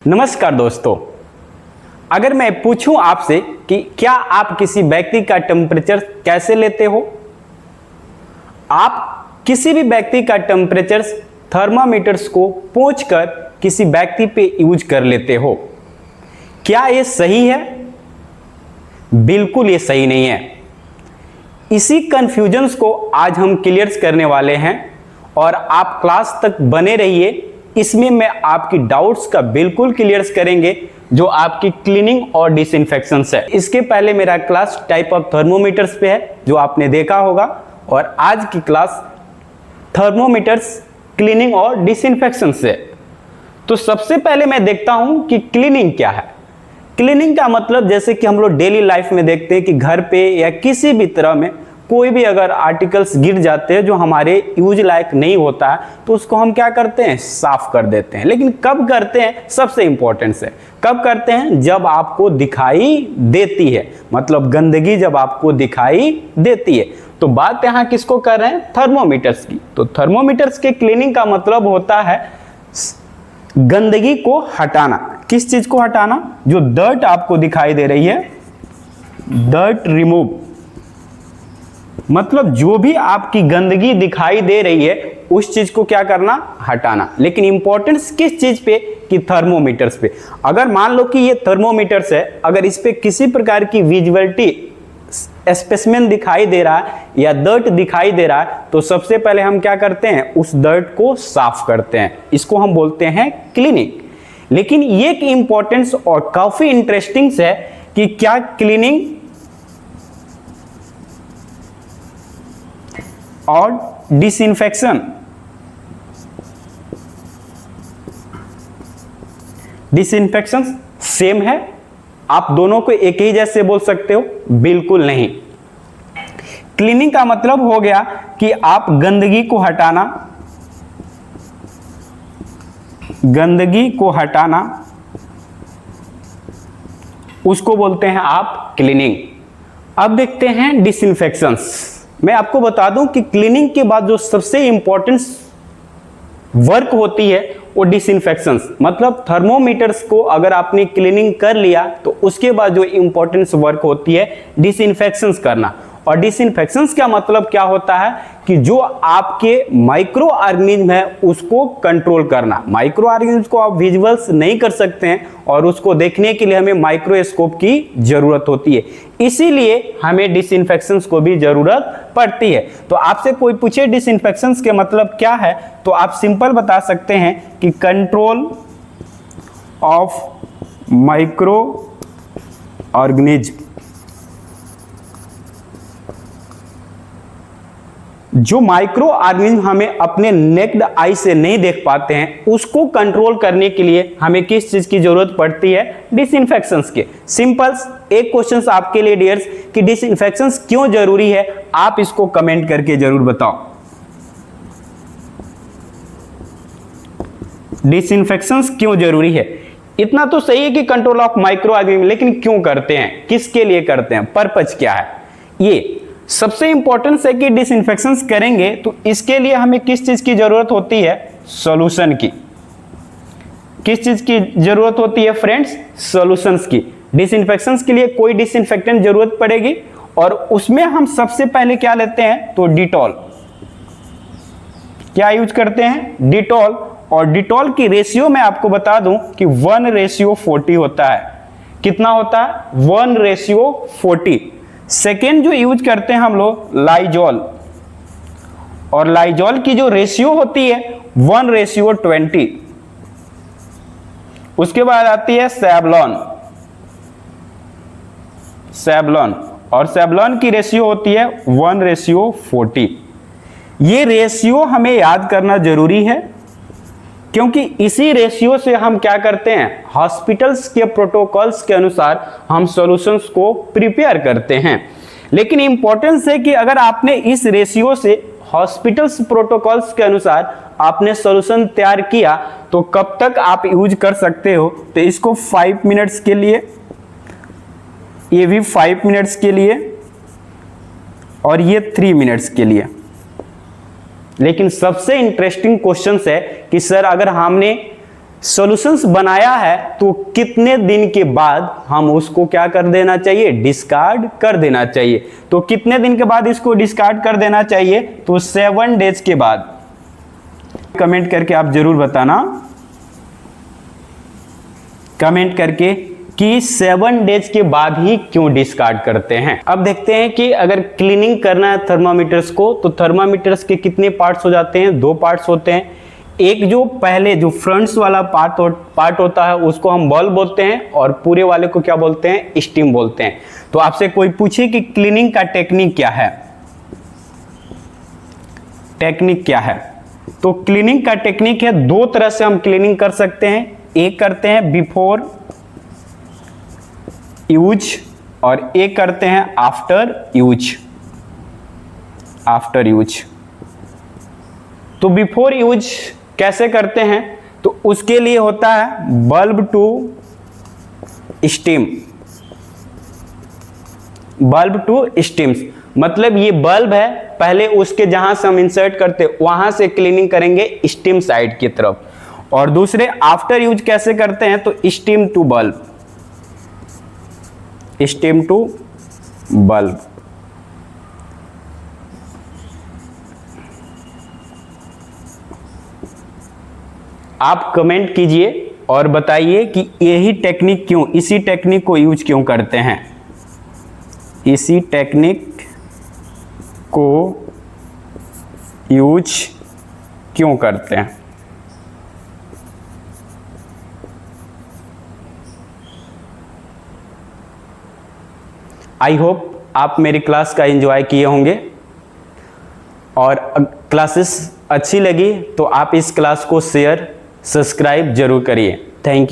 नमस्कार दोस्तों, अगर मैं पूछूं आपसे कि क्या आप किसी व्यक्ति का टेम्परेचर कैसे लेते हो? आप किसी भी व्यक्ति का टेम्परेचर थर्मामीटर्स को पोंछकर किसी व्यक्ति पे यूज कर लेते हो। क्या ये सही है? बिल्कुल ये सही नहीं है। इसी कंफ्यूजन्स को आज हम क्लियर करने वाले हैं और आप क्लास तक बने रहिए। इसमें मैं आपकी डाउट्स का बिल्कुल क्लियर करेंगे जो आपकी क्लीनिंग और डिसइंफेक्शन है। इसके पहले मेरा क्लास टाइप ऑफ थर्मोमीटर्स पे है जो आपने देखा होगा, और आज की क्लास थर्मोमीटर्स क्लीनिंग और डिसइंफेक्शन से। तो सबसे पहले मैं देखता हूं कि क्लीनिंग क्या है। क्लीनिंग का मतलब जैसे कि हम लोग डेली लाइफ में देखते हैं कि घर पे या किसी भी तरह में कोई भी अगर आर्टिकल्स गिर जाते हैं जो हमारे यूज लायक नहीं होता है तो उसको हम क्या करते हैं, साफ कर देते हैं। लेकिन कब करते हैं, सबसे इंपॉर्टेंट है कब करते हैं, जब आपको दिखाई देती है, मतलब गंदगी जब आपको दिखाई देती है। तो बात यहाँ किसको कर रहे हैं, थर्मोमीटर्स की। तो थर्मोमीटर्स के क्लीनिंग का मतलब होता है गंदगी को हटाना। किस चीज को हटाना? जो डर्ट आपको दिखाई दे रही है, डर्ट रिमूव, मतलब जो भी आपकी गंदगी दिखाई दे रही है उस चीज को क्या करना, हटाना। लेकिन इंपॉर्टेंस किस चीज पे, कि थर्मोमीटर्स पे। अगर मान लो कि ये थर्मोमीटर्स है, अगर इस पे किसी प्रकार की विजिबिलिटी स्पेसिमेन दिखाई दे रहा है या डर्ट दिखाई दे रहा है तो सबसे पहले हम क्या करते हैं, उस डर्ट को साफ करते हैं। इसको हम बोलते हैं क्लीनिंग। लेकिन ये एक इंपॉर्टेंस और काफी इंटरेस्टिंग है कि क्या क्लीनिंग और डिसइंफेक्शन सेम है? आप दोनों को एक ही जैसे बोल सकते हो? बिल्कुल नहीं। क्लीनिंग का मतलब हो गया कि आप गंदगी को हटाना, गंदगी को हटाना, उसको बोलते हैं आप क्लीनिंग। अब देखते हैं डिसइंफेक्शंस। मैं आपको बता दूं कि क्लीनिंग के बाद जो सबसे इंपॉर्टेंट वर्क होती है वो डिसइंफेक्शंस, मतलब थर्मोमीटर्स को अगर आपने क्लीनिंग कर लिया तो उसके बाद जो इंपॉर्टेंट वर्क होती है डिसइंफेक्शंस करना। और डिसइंफेक्शंस का मतलब क्या होता है कि जो आपके माइक्रो ऑर्गेनिज्म है उसको कंट्रोल करना। माइक्रो ऑर्गेनिज्म को आप विजुअल्स नहीं कर सकते हैं और उसको देखने के लिए हमें माइक्रोस्कोप की जरूरत होती है, इसीलिए हमें डिसइंफेक्शंस को भी जरूरत पड़ती है। तो आपसे कोई पूछे डिसइंफेक्शंस के मतलब क्या है तो आप सिंपल बता सकते हैं कि कंट्रोल ऑफ माइक्रो ऑर्गेनिज्म। जो माइक्रो ऑर्गेनिज्म हमें अपने नेक्ड आई से नहीं देख पाते हैं उसको कंट्रोल करने के लिए हमें किस चीज की जरूरत पड़ती है, डिसइंफेक्शंस के। सिंपल एक क्वेश्चन आपके लिए डियर्स कि डिसइंफेक्शंस क्यों जरूरी है, आप इसको कमेंट करके जरूर बताओ। डिसइंफेक्शंस क्यों जरूरी है? इतना तो सही है कि कंट्रोल ऑफ माइक्रो ऑर्गेनिज्म, लेकिन क्यों करते हैं, किसके लिए करते हैं, पर्पज क्या है? ये सबसे इंपॉर्टेंट है कि डिसइंफेक्शंस करेंगे तो इसके लिए हमें किस चीज की जरूरत होती है, सॉल्यूशन की। किस चीज की जरूरत होती है फ्रेंड्स, सॉल्यूशंस की। डिसइंफेक्शंस के लिए कोई डिसइंफेक्टेंट जरूरत पड़ेगी और उसमें हम सबसे पहले क्या लेते हैं, तो डिटॉल। क्या यूज करते हैं, डिटॉल। और डिटॉल की रेशियो मैं आपको बता दूं कि 1:40 होता है। कितना होता है, 1:40। सेकेंड जो यूज करते हैं हम लोग, लाइजॉल, और लाइजॉल की जो रेशियो होती है 1:20। उसके बाद आती है सैवलॉन, सैवलॉन, और सैवलॉन की रेशियो होती है 1:40। ये रेशियो हमें याद करना जरूरी है क्योंकि इसी रेशियो से हम क्या करते हैं, हॉस्पिटल्स के प्रोटोकॉल्स के अनुसार हम सॉल्यूशंस को प्रिपेयर करते हैं। लेकिन इंपॉर्टेंस है कि अगर आपने इस रेशियो से हॉस्पिटल्स प्रोटोकॉल्स के अनुसार आपने सॉल्यूशन तैयार किया तो कब तक आप यूज कर सकते हो, तो इसको 5 मिनट्स के लिए, ये भी 5 मिनट्स के लिए, और ये 3 मिनट्स के लिए। लेकिन सबसे इंटरेस्टिंग क्वेश्चन है कि सर अगर हमने सॉल्यूशंस बनाया है तो कितने दिन के बाद हम उसको क्या कर देना चाहिए, डिस्कार्ड कर देना चाहिए। तो कितने दिन के बाद इसको डिस्कार्ड कर देना चाहिए, तो 7 डेज के बाद। कमेंट करके आप जरूर बताना, कमेंट करके कि 7 डेज के बाद ही क्यों डिस्कार्ड करते हैं। अब देखते हैं कि अगर क्लीनिंग करना है थर्मामीटर्स को, तो थर्मामीटर्स के कितने पार्ट्स हो जाते हैं, 2 पार्ट्स होते हैं। एक जो पहले जो फ्रंट्स वाला पार्ट होता है उसको हम बल्ब बोलते हैं, और पूरे वाले को क्या बोलते हैं, स्टीम बोलते हैं। तो आपसे कोई पूछे कि क्लीनिंग का टेक्निक क्या है, टेक्निक क्या है, तो क्लीनिंग का टेक्निक है, 2 तरह से हम क्लीनिंग कर सकते हैं। एक करते हैं बिफोर यूज और एक करते हैं आफ्टर यूज, आफ्टर यूज। तो बिफोर यूज कैसे करते हैं, तो उसके लिए होता है bulb to stem, bulb to stems. मतलब ये बल्ब है, पहले उसके जहां से हम इंसर्ट करते वहां से क्लीनिंग करेंगे स्टीम साइड की तरफ। और दूसरे आफ्टर यूज कैसे करते हैं, तो stem to bulb, stem to bulb. आप कमेंट कीजिए और बताइए कि यही टेक्निक क्यों, इसी टेक्निक को यूज क्यों करते हैं, इसी टेक्निक को यूज क्यों करते हैं। आई होप आप मेरी क्लास का एंजॉय किए होंगे, और क्लासेस अच्छी लगी तो आप इस क्लास को शेयर सब्सक्राइब जरूर करिए। Thank you.